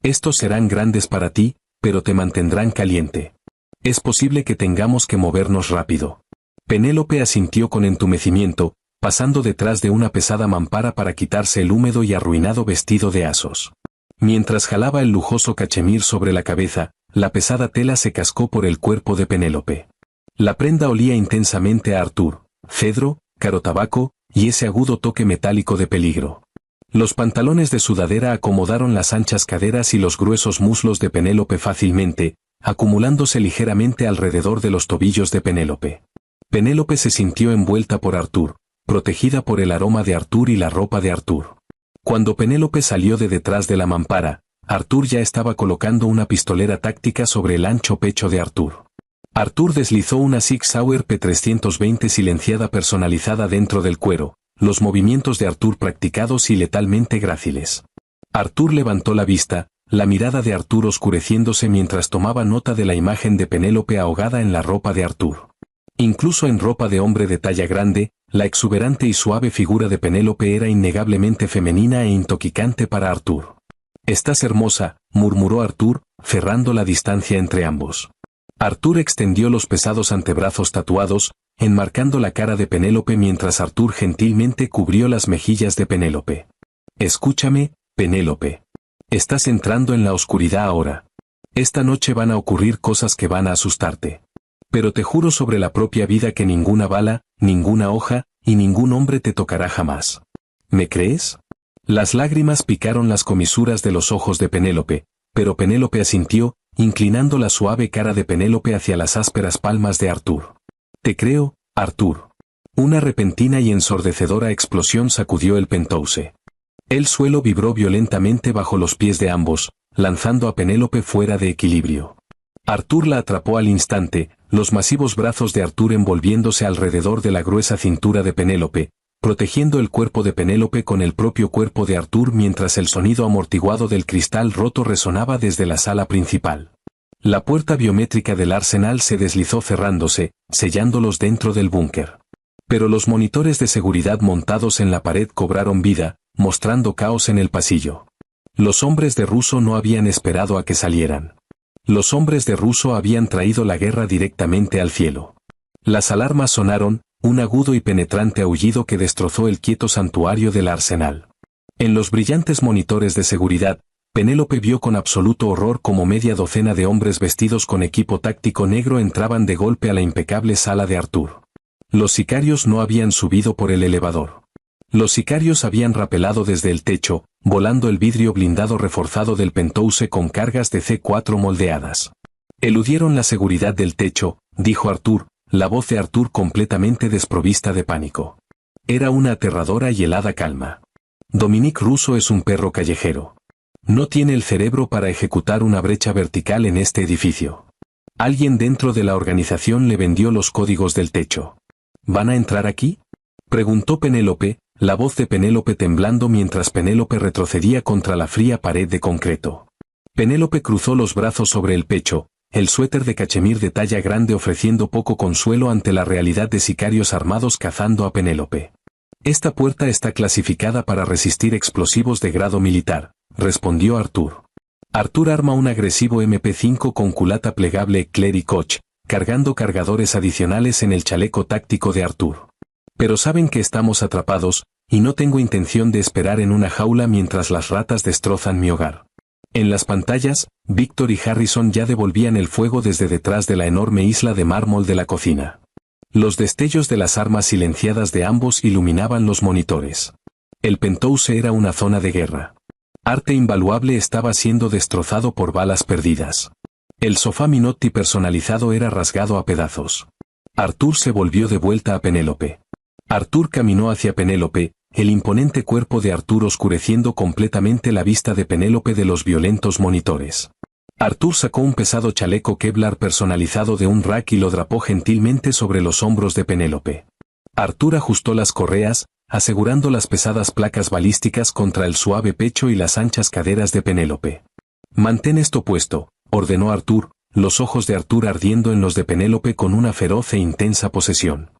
Estos serán grandes para ti, pero te mantendrán caliente. Es posible que tengamos que movernos rápido». Penélope asintió con entumecimiento, pasando detrás de una pesada mampara para quitarse el húmedo y arruinado vestido de asos. Mientras jalaba el lujoso cachemir sobre la cabeza, la pesada tela se cascó por el cuerpo de Penélope. La prenda olía intensamente a Arthur, cedro, carotabaco, y ese agudo toque metálico de peligro. Los pantalones de sudadera acomodaron las anchas caderas y los gruesos muslos de Penélope fácilmente, acumulándose ligeramente alrededor de los tobillos de Penélope. Penélope se sintió envuelta por Arthur, protegida por el aroma de Arthur y la ropa de Arthur. Cuando Penélope salió de detrás de la mampara, Arthur ya estaba colocando una pistolera táctica sobre el ancho pecho de Arthur. Arthur deslizó una Sig Sauer P320 silenciada personalizada dentro del cuero, los movimientos de Arthur practicados y letalmente gráciles. Arthur levantó la vista, la mirada de Arthur oscureciéndose mientras tomaba nota de la imagen de Penélope ahogada en la ropa de Arthur. Incluso en ropa de hombre de talla grande, la exuberante y suave figura de Penélope era innegablemente femenina e intoxicante para Arthur. «Estás hermosa», murmuró Arthur, cerrando la distancia entre ambos. Arthur extendió los pesados antebrazos tatuados, enmarcando la cara de Penélope mientras Arthur gentilmente cubrió las mejillas de Penélope. «Escúchame, Penélope. Estás entrando en la oscuridad ahora. Esta noche van a ocurrir cosas que van a asustarte. Pero te juro sobre la propia vida que ninguna bala, ninguna hoja, y ningún hombre te tocará jamás. ¿Me crees?». Las lágrimas picaron las comisuras de los ojos de Penélope, pero Penélope asintió, inclinando la suave cara de Penélope hacia las ásperas palmas de Arthur. «Te creo, Arthur». Una repentina y ensordecedora explosión sacudió el penthouse. El suelo vibró violentamente bajo los pies de ambos, lanzando a Penélope fuera de equilibrio. Arthur la atrapó al instante, los masivos brazos de Arthur envolviéndose alrededor de la gruesa cintura de Penélope, protegiendo el cuerpo de Penélope con el propio cuerpo de Arthur mientras el sonido amortiguado del cristal roto resonaba desde la sala principal. La puerta biométrica del arsenal se deslizó cerrándose, sellándolos dentro del búnker. Pero los monitores de seguridad montados en la pared cobraron vida, mostrando caos en el pasillo. Los hombres de Russo no habían esperado a que salieran. Los hombres de Russo habían traído la guerra directamente al cielo. Las alarmas sonaron, un agudo y penetrante aullido que destrozó el quieto santuario del arsenal. En los brillantes monitores de seguridad, Penélope vio con absoluto horror cómo media docena de hombres vestidos con equipo táctico negro entraban de golpe a la impecable sala de Arthur. Los sicarios no habían subido por el elevador. Los sicarios habían rapelado desde el techo, volando el vidrio blindado reforzado del penthouse con cargas de C4 moldeadas. «Eludieron la seguridad del techo», dijo Arthur, la voz de Arthur completamente desprovista de pánico. Era una aterradora y helada calma. Dominique Russo es un perro callejero. No tiene el cerebro para ejecutar una brecha vertical en este edificio. Alguien dentro de la organización le vendió los códigos del techo. ¿Van a entrar aquí?, preguntó Penélope, la voz de Penélope temblando mientras Penélope retrocedía contra la fría pared de concreto. Penélope cruzó los brazos sobre el pecho, el suéter de cachemir de talla grande ofreciendo poco consuelo ante la realidad de sicarios armados cazando a Penélope. Esta puerta está clasificada para resistir explosivos de grado militar, respondió Arthur. Arthur arma un agresivo MP5 con culata plegable Eclair y Koch, cargando cargadores adicionales en el chaleco táctico de Arthur. Pero saben que estamos atrapados, y no tengo intención de esperar en una jaula mientras las ratas destrozan mi hogar. En las pantallas, Victor y Harrison ya devolvían el fuego desde detrás de la enorme isla de mármol de la cocina. Los destellos de las armas silenciadas de ambos iluminaban los monitores. El Penthouse era una zona de guerra. Arte invaluable estaba siendo destrozado por balas perdidas. El sofá Minotti personalizado era rasgado a pedazos. Arthur se volvió de vuelta a Penélope. Arthur caminó hacia Penélope, el imponente cuerpo de Arthur oscureciendo completamente la vista de Penélope de los violentos monitores. Arthur sacó un pesado chaleco Kevlar personalizado de un rack y lo drapó gentilmente sobre los hombros de Penélope. Arthur ajustó las correas, asegurando las pesadas placas balísticas contra el suave pecho y las anchas caderas de Penélope. «Mantén esto puesto», ordenó Arthur, los ojos de Arthur ardiendo en los de Penélope con una feroz e intensa posesión.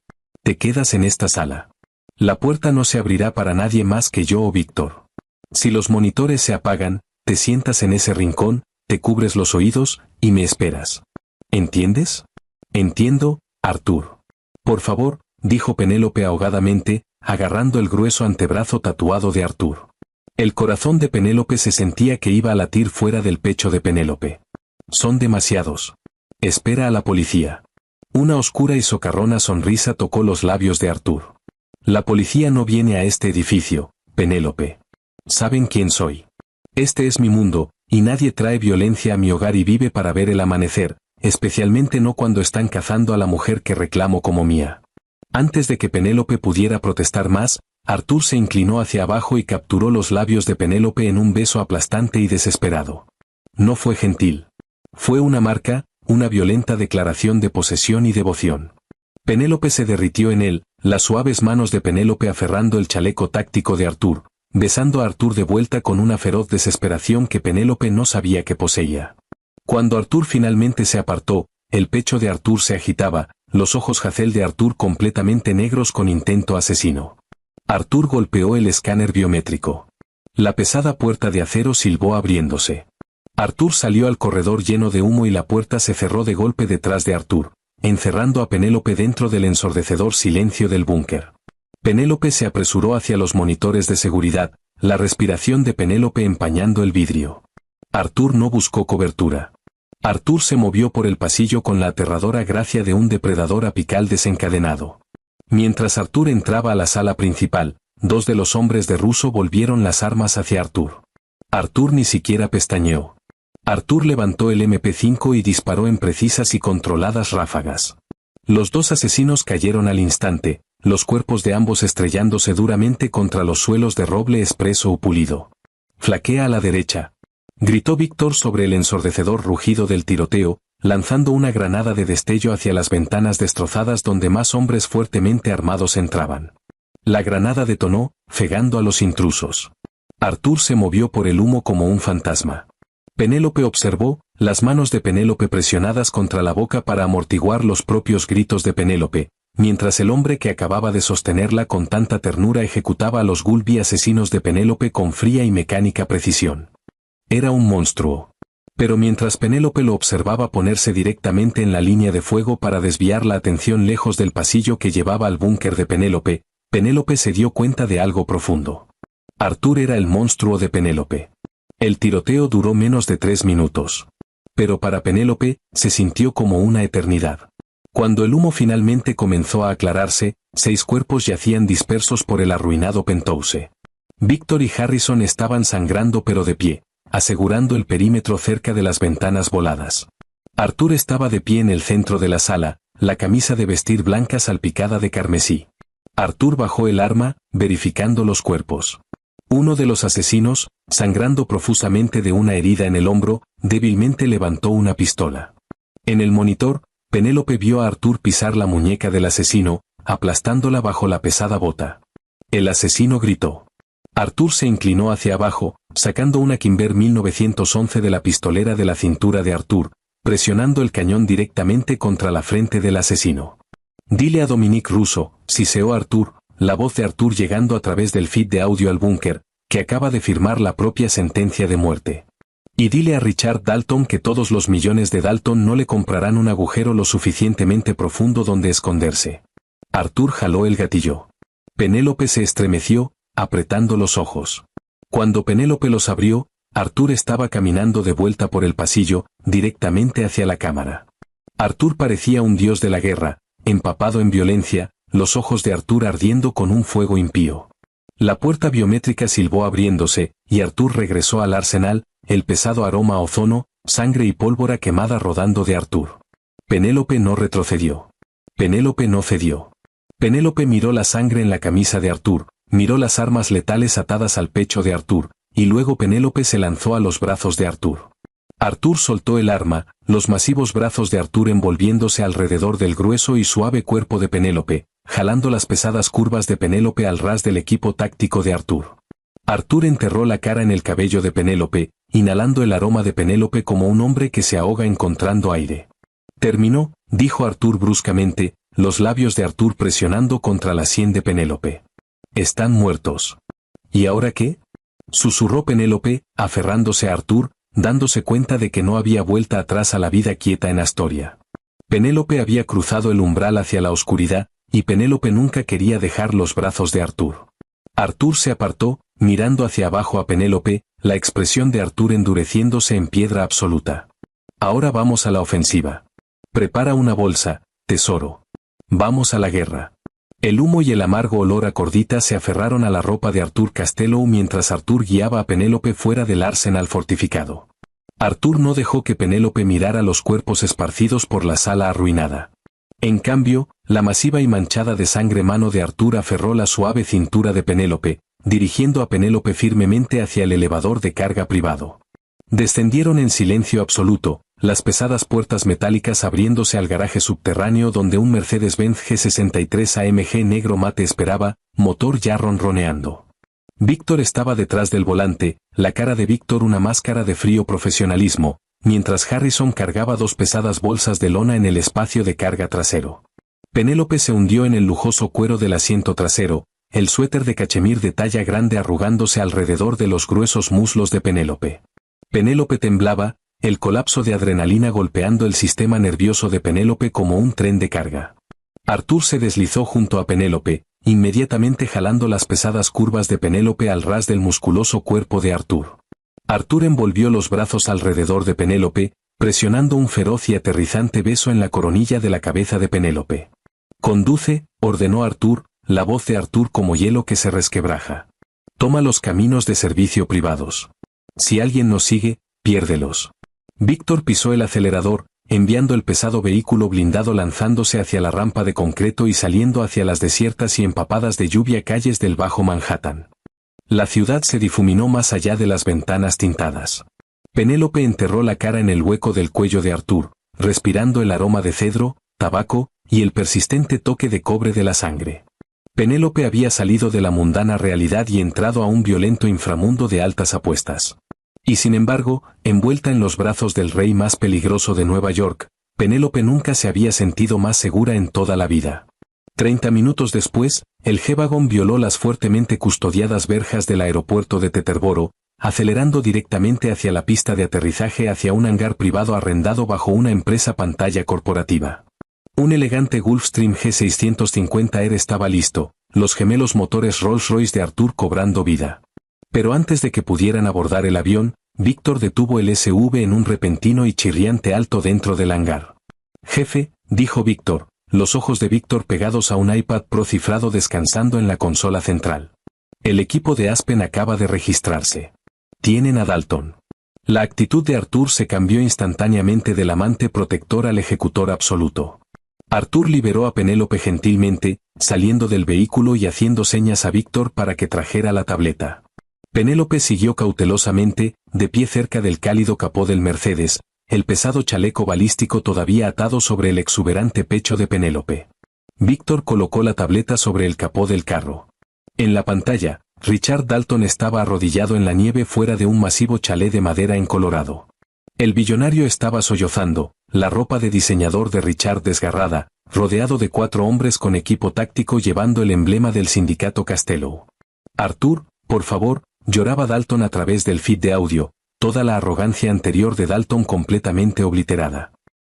«Te quedas en esta sala. La puerta no se abrirá para nadie más que yo o Víctor. Si los monitores se apagan, te sientas en ese rincón, te cubres los oídos, y me esperas. ¿Entiendes?» «Entiendo, Arthur». «Por favor», dijo Penélope ahogadamente, agarrando el grueso antebrazo tatuado de Arthur. El corazón de Penélope se sentía que iba a latir fuera del pecho de Penélope. «Son demasiados. Espera a la policía». Una oscura y socarrona sonrisa tocó los labios de Arthur. «La policía no viene a este edificio, Penélope. Saben quién soy. Este es mi mundo, y nadie trae violencia a mi hogar y vive para ver el amanecer, especialmente no cuando están cazando a la mujer que reclamo como mía». Antes de que Penélope pudiera protestar más, Arthur se inclinó hacia abajo y capturó los labios de Penélope en un beso aplastante y desesperado. No fue gentil. Fue una marca, una violenta declaración de posesión y devoción. Penélope se derritió en él, las suaves manos de Penélope aferrando el chaleco táctico de Arthur, besando a Arthur de vuelta con una feroz desesperación que Penélope no sabía que poseía. Cuando Arthur finalmente se apartó, el pecho de Arthur se agitaba, los ojos Hazel de Arthur completamente negros con intento asesino. Arthur golpeó el escáner biométrico. La pesada puerta de acero silbó abriéndose. Arthur salió al corredor lleno de humo y la puerta se cerró de golpe detrás de Arthur, encerrando a Penélope dentro del ensordecedor silencio del búnker. Penélope se apresuró hacia los monitores de seguridad, la respiración de Penélope empañando el vidrio. Arthur no buscó cobertura. Arthur se movió por el pasillo con la aterradora gracia de un depredador apical desencadenado. Mientras Arthur entraba a la sala principal, dos de los hombres de Russo volvieron las armas hacia Arthur. Arthur ni siquiera pestañeó. Arthur levantó el MP5 y disparó en precisas y controladas ráfagas. Los dos asesinos cayeron al instante, los cuerpos de ambos estrellándose duramente contra los suelos de roble espresso o pulido. «Flaquea a la derecha», gritó Víctor sobre el ensordecedor rugido del tiroteo, lanzando una granada de destello hacia las ventanas destrozadas donde más hombres fuertemente armados entraban. La granada detonó, cegando a los intrusos. Arthur se movió por el humo como un fantasma. Penélope observó, las manos de Penélope presionadas contra la boca para amortiguar los propios gritos de Penélope, mientras el hombre que acababa de sostenerla con tanta ternura ejecutaba a los Gulby asesinos de Penélope con fría y mecánica precisión. Era un monstruo. Pero mientras Penélope lo observaba ponerse directamente en la línea de fuego para desviar la atención lejos del pasillo que llevaba al búnker de Penélope, Penélope se dio cuenta de algo profundo. Arthur era el monstruo de Penélope. El tiroteo duró menos de 3 minutos. Pero para Penélope, se sintió como una eternidad. Cuando el humo finalmente comenzó a aclararse, 6 cuerpos yacían dispersos por el arruinado Penthouse. Víctor y Harrison estaban sangrando pero de pie, asegurando el perímetro cerca de las ventanas voladas. Arthur estaba de pie en el centro de la sala, la camisa de vestir blanca salpicada de carmesí. Arthur bajó el arma, verificando los cuerpos. Uno de los asesinos, sangrando profusamente de una herida en el hombro, débilmente levantó una pistola. En el monitor, Penélope vio a Arthur pisar la muñeca del asesino, aplastándola bajo la pesada bota. El asesino gritó. Arthur se inclinó hacia abajo, sacando una Kimber 1911 de la pistolera de la cintura de Arthur, presionando el cañón directamente contra la frente del asesino. «Dile a Dominique Russo», siseó Arthur, la voz de Arthur llegando a través del feed de audio al búnker, que acaba de firmar la propia sentencia de muerte. «Y dile a Richard Dalton que todos los millones de Dalton no le comprarán un agujero lo suficientemente profundo donde esconderse». Arthur jaló el gatillo. Penélope se estremeció, apretando los ojos. Cuando Penélope los abrió, Arthur estaba caminando de vuelta por el pasillo, directamente hacia la cámara. Arthur parecía un dios de la guerra, empapado en violencia, los ojos de Arthur ardiendo con un fuego impío. La puerta biométrica silbó abriéndose, y Arthur regresó al arsenal, el pesado aroma a ozono, sangre y pólvora quemada rodando de Arthur. Penélope no retrocedió. Penélope no cedió. Penélope miró la sangre en la camisa de Arthur, miró las armas letales atadas al pecho de Arthur, y luego Penélope se lanzó a los brazos de Arthur. Arthur soltó el arma, los masivos brazos de Arthur envolviéndose alrededor del grueso y suave cuerpo de Penélope, jalando las pesadas curvas de Penélope al ras del equipo táctico de Arthur. Arthur enterró la cara en el cabello de Penélope, inhalando el aroma de Penélope como un hombre que se ahoga encontrando aire. «Terminó», dijo Arthur bruscamente, los labios de Arthur presionando contra la sien de Penélope. «Están muertos». «¿Y ahora qué?», susurró Penélope, aferrándose a Arthur, dándose cuenta de que no había vuelta atrás a la vida quieta en Astoria. Penélope había cruzado el umbral hacia la oscuridad, y Penélope nunca quería dejar los brazos de Arthur. Arthur se apartó, mirando hacia abajo a Penélope, la expresión de Arthur endureciéndose en piedra absoluta. «Ahora vamos a la ofensiva. Prepara una bolsa, tesoro. Vamos a la guerra». El humo y el amargo olor a cordita se aferraron a la ropa de Arthur Costello mientras Arthur guiaba a Penélope fuera del arsenal fortificado. Arthur no dejó que Penélope mirara los cuerpos esparcidos por la sala arruinada. En cambio, la masiva y manchada de sangre mano de Arthur aferró la suave cintura de Penélope, dirigiendo a Penélope firmemente hacia el elevador de carga privado. Descendieron en silencio absoluto, las pesadas puertas metálicas abriéndose al garaje subterráneo donde un Mercedes-Benz G63 AMG negro mate esperaba, motor ya ronroneando. Víctor estaba detrás del volante, la cara de Víctor una máscara de frío profesionalismo, mientras Harrison cargaba dos pesadas bolsas de lona en el espacio de carga trasero. Penélope se hundió en el lujoso cuero del asiento trasero, el suéter de cachemir de talla grande arrugándose alrededor de los gruesos muslos de Penélope. Penélope temblaba, el colapso de adrenalina golpeando el sistema nervioso de Penélope como un tren de carga. Arthur se deslizó junto a Penélope, inmediatamente jalando las pesadas curvas de Penélope al ras del musculoso cuerpo de Arthur. Arthur envolvió los brazos alrededor de Penélope, presionando un feroz y aterrizante beso en la coronilla de la cabeza de Penélope. «Conduce», ordenó Arthur, la voz de Arthur como hielo que se resquebraja. «Toma los caminos de servicio privados. Si alguien nos sigue, piérdelos». Víctor pisó el acelerador, enviando el pesado vehículo blindado lanzándose hacia la rampa de concreto y saliendo hacia las desiertas y empapadas de lluvia calles del Bajo Manhattan. La ciudad se difuminó más allá de las ventanas tintadas. Penélope enterró la cara en el hueco del cuello de Arthur, respirando el aroma de cedro, tabaco, y el persistente toque de cobre de la sangre. Penélope había salido de la mundana realidad y entrado a un violento inframundo de altas apuestas. Y sin embargo, envuelta en los brazos del rey más peligroso de Nueva York, Penélope nunca se había sentido más segura en toda la vida. 30 minutos después, el G-Wagon violó las fuertemente custodiadas verjas del aeropuerto de Teterboro, acelerando directamente hacia la pista de aterrizaje hacia un hangar privado arrendado bajo una empresa pantalla corporativa. Un elegante Gulfstream G650R estaba listo, los gemelos motores Rolls-Royce de Arthur cobrando vida. Pero antes de que pudieran abordar el avión, Víctor detuvo el SUV en un repentino y chirriante alto dentro del hangar. «Jefe», dijo Víctor, los ojos de Víctor pegados a un iPad Pro cifrado descansando en la consola central. «El equipo de Aspen acaba de registrarse. Tienen a Dalton». La actitud de Arthur se cambió instantáneamente del amante protector al ejecutor absoluto. Arthur liberó a Penélope gentilmente, saliendo del vehículo y haciendo señas a Víctor para que trajera la tableta. Penélope siguió cautelosamente, de pie cerca del cálido capó del Mercedes, el pesado chaleco balístico todavía atado sobre el exuberante pecho de Penélope. Víctor colocó la tableta sobre el capó del carro. En la pantalla, Richard Dalton estaba arrodillado en la nieve fuera de un masivo chalet de madera en Colorado. El billonario estaba sollozando, la ropa de diseñador de Richard desgarrada, rodeado de 4 hombres con equipo táctico llevando el emblema del sindicato Castello. Arthur, por favor, lloraba Dalton a través del feed de audio, toda la arrogancia anterior de Dalton completamente obliterada.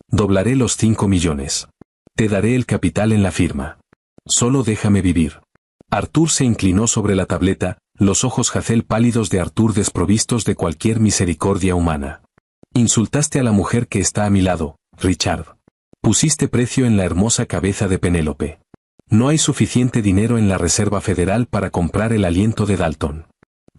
Doblaré los 5 millones. Te daré el capital en la firma. Solo déjame vivir. Arthur se inclinó sobre la tableta, los ojos jacel pálidos de Arthur desprovistos de cualquier misericordia humana. Insultaste a la mujer que está a mi lado, Richard. Pusiste precio en la hermosa cabeza de Penélope. No hay suficiente dinero en la Reserva Federal para comprar el aliento de Dalton.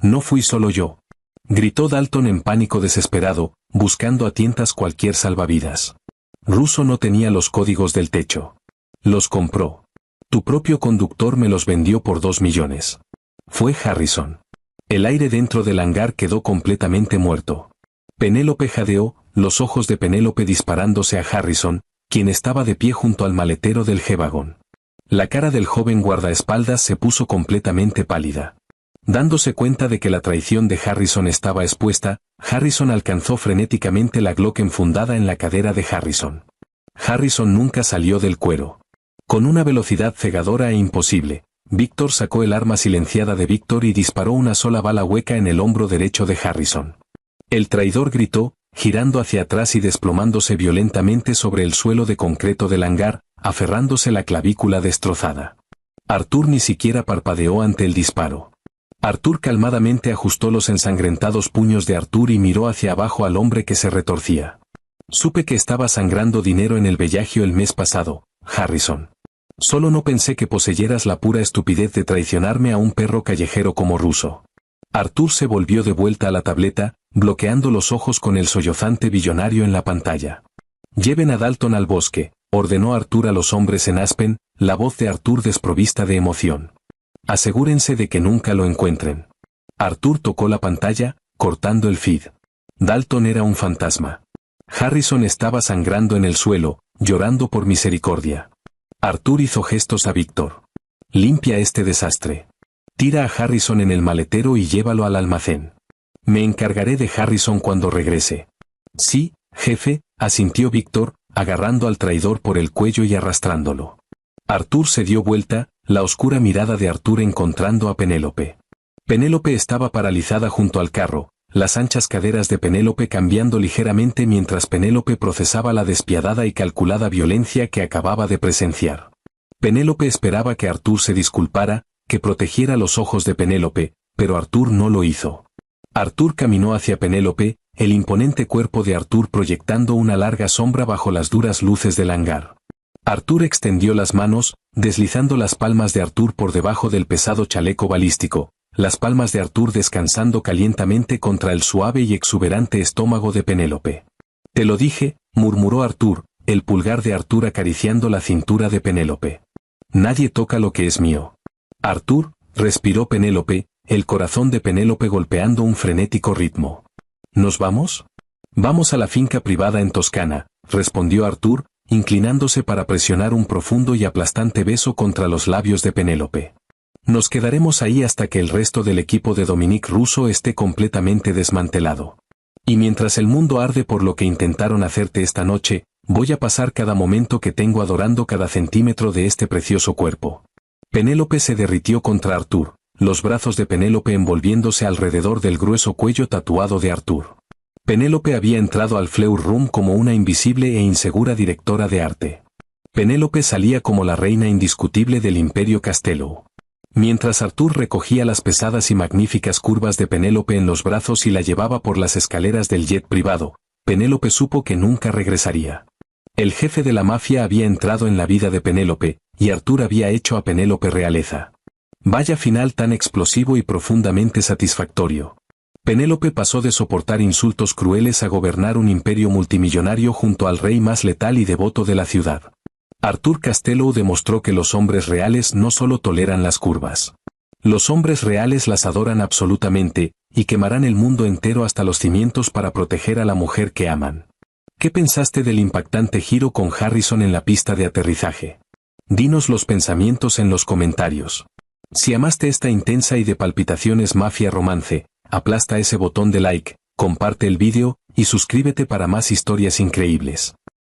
No fui solo yo. Gritó Dalton en pánico desesperado, buscando a tientas cualquier salvavidas. Russo no tenía los códigos del techo. Los compró. Tu propio conductor me los vendió por 2 millones. Fue Harrison. El aire dentro del hangar quedó completamente muerto. Penélope jadeó, los ojos de Penélope disparándose a Harrison, quien estaba de pie junto al maletero del G-Wagon. La cara del joven guardaespaldas se puso completamente pálida. Dándose cuenta de que la traición de Harrison estaba expuesta, Harrison alcanzó frenéticamente la Glock enfundada en la cadera de Harrison. Harrison nunca salió del cuero. Con una velocidad cegadora e imposible, Víctor sacó el arma silenciada de Víctor y disparó una sola bala hueca en el hombro derecho de Harrison. El traidor gritó, girando hacia atrás y desplomándose violentamente sobre el suelo de concreto del hangar, aferrándose la clavícula destrozada. Arthur ni siquiera parpadeó ante el disparo. Arthur calmadamente ajustó los ensangrentados puños de Arthur y miró hacia abajo al hombre que se retorcía. Supe que estaba sangrando dinero en el Bellagio el mes pasado, Harrison. Solo no pensé que poseyeras la pura estupidez de traicionarme a un perro callejero como Russo. Arthur se volvió de vuelta a la tableta, bloqueando los ojos con el sollozante billonario en la pantalla. Lleven a Dalton al bosque, ordenó Arthur a los hombres en Aspen, la voz de Arthur desprovista de emoción. Asegúrense de que nunca lo encuentren. Arthur tocó la pantalla, cortando el feed. Dalton era un fantasma. Harrison estaba sangrando en el suelo, llorando por misericordia. Arthur hizo gestos a Víctor. Limpia este desastre. Tira a Harrison en el maletero y llévalo al almacén. Me encargaré de Harrison cuando regrese. Sí, jefe, asintió Víctor, agarrando al traidor por el cuello y arrastrándolo. Arthur se dio vuelta, la oscura mirada de Arthur encontrando a Penélope. Penélope estaba paralizada junto al carro, las anchas caderas de Penélope cambiando ligeramente mientras Penélope procesaba la despiadada y calculada violencia que acababa de presenciar. Penélope esperaba que Arthur se disculpara, que protegiera los ojos de Penélope, pero Arthur no lo hizo. Arthur caminó hacia Penélope, el imponente cuerpo de Arthur proyectando una larga sombra bajo las duras luces del hangar. Arthur extendió las manos, deslizando las palmas de Arthur por debajo del pesado chaleco balístico, las palmas de Arthur descansando calientemente contra el suave y exuberante estómago de Penélope. Te lo dije, murmuró Arthur, el pulgar de Arthur acariciando la cintura de Penélope. Nadie toca lo que es mío. Arthur, respiró Penélope, el corazón de Penélope golpeando un frenético ritmo. ¿Nos vamos? Vamos a la finca privada en Toscana, respondió Arthur, inclinándose para presionar un profundo y aplastante beso contra los labios de Penélope. Nos quedaremos ahí hasta que el resto del equipo de Dominique Russo esté completamente desmantelado. Y mientras el mundo arde por lo que intentaron hacerte esta noche, voy a pasar cada momento que tengo adorando cada centímetro de este precioso cuerpo. Penélope se derritió contra Arthur, los brazos de Penélope envolviéndose alrededor del grueso cuello tatuado de Arthur. Penélope había entrado al Fleur Room como una invisible e insegura directora de arte. Penélope salía como la reina indiscutible del Imperio Castello. Mientras Arthur recogía las pesadas y magníficas curvas de Penélope en los brazos y la llevaba por las escaleras del jet privado, Penélope supo que nunca regresaría. El jefe de la mafia había entrado en la vida de Penélope, y Arthur había hecho a Penélope realeza. Vaya final tan explosivo y profundamente satisfactorio. Penélope pasó de soportar insultos crueles a gobernar un imperio multimillonario junto al rey más letal y devoto de la ciudad. Arthur Castello demostró que los hombres reales no solo toleran las curvas. Los hombres reales las adoran absolutamente, y quemarán el mundo entero hasta los cimientos para proteger a la mujer que aman. ¿Qué pensaste del impactante giro con Harrison en la pista de aterrizaje? Dinos los pensamientos en los comentarios. Si amaste esta intensa y de palpitaciones mafia romance, aplasta ese botón de like, comparte el vídeo, y suscríbete para más historias increíbles.